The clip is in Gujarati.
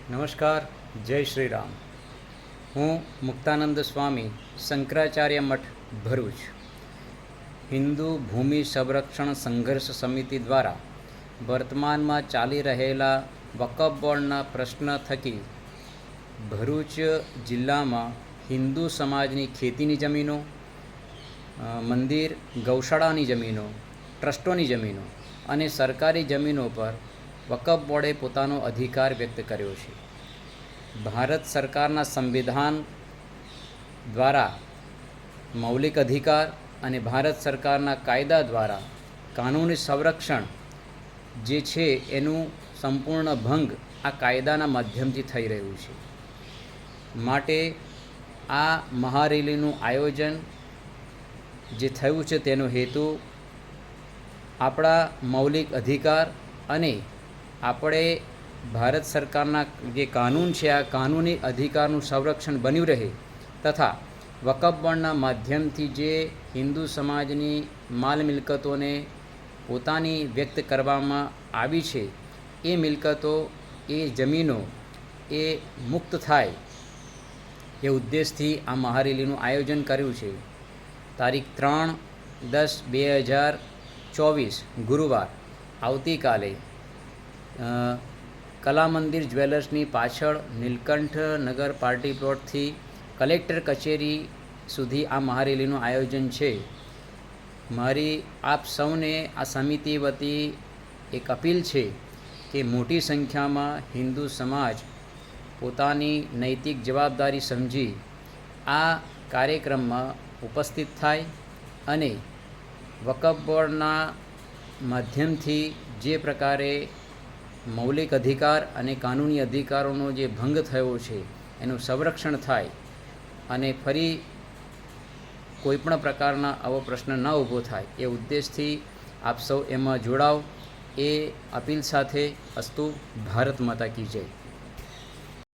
નમસ્કાર, જય શ્રી રામ. હું મુક્તાનંદ સ્વામી, શંકરાચાર્ય મઠ, ભરૂચ. હિન્દુ ભૂમિ સંરક્ષણ સંઘર્ષ સમિતિ દ્વારા વર્તમાનમાં ચાલી રહેલા વકફ બોર્ડના પ્રશ્ન થકી ભરૂચ જિલ્લામાં હિન્દુ સમાજની ખેતીની જમીનો, મંદિર, ગૌશાળાની જમીનો, ટ્રસ્ટોની જમીનો અને સરકારી જમીનો પર વકફ બોર્ડે પોતાનો અધિકાર વ્યક્ત કર્યો છે. ભારત સરકારના સંવિધાન દ્વારા મૌલિક અધિકાર અને ભારત સરકારના કાયદા દ્વારા કાનૂની સંરક્ષણ જે છે એનું સંપૂર્ણ ભંગ આ કાયદાના માધ્યમથી થઈ રહ્યું છે. માટે આ મહારેલીનું આયોજન જે થયું છે તેનો હેતુ આપણા મૌલિક અધિકાર અને આપણે ભારત સરકારના જે કાનૂન છે આ કાનૂની અધિકારનું સંરક્ષણ બન્યું રહે તથા વકફ બોર્ડના માધ્યમથી જે હિન્દુ સમાજની માલ મિલકતોને પોતાની વ્યક્ત કરવામાં આવી છે એ મિલકતો, એ જમીનો એ મુક્ત થાય એ ઉદ્દેશથી આ મહારેલીનું આયોજન કર્યું છે. તારીખ 3/10/2024 ગુરુવાર આવતીકાલે કલા મંદિર જ્વેલર્સની પાછળ નીલકંઠ નગર પાર્ટી પ્લોટથી કલેક્ટર કચેરી સુધી આ મહારેલીનું આયોજન છે. મારી આપ સૌને આ સમિતિ વતી એક અપીલ છે કે મોટી સંખ્યામાં હિન્દુ સમાજ પોતાની નૈતિક જવાબદારી સમજી આ કાર્યક્રમમાં ઉપસ્થિત થાય અને વકફ બોર્ડના માધ્યમથી જે પ્રકારે મૌલિક અધિકાર અને કાનૂની અધિકારોનો જે ભંગ થયો છે એનું સંરક્ષણ થાય અને ફરી કોઈપણ પ્રકારના આવો પ્રશ્ન ન ઊભો થાય એ ઉદ્દેશથી આપ સૌ એમાં જોડાવ એ અપીલ સાથે અસ્તુ. ભારત માતા કી જય.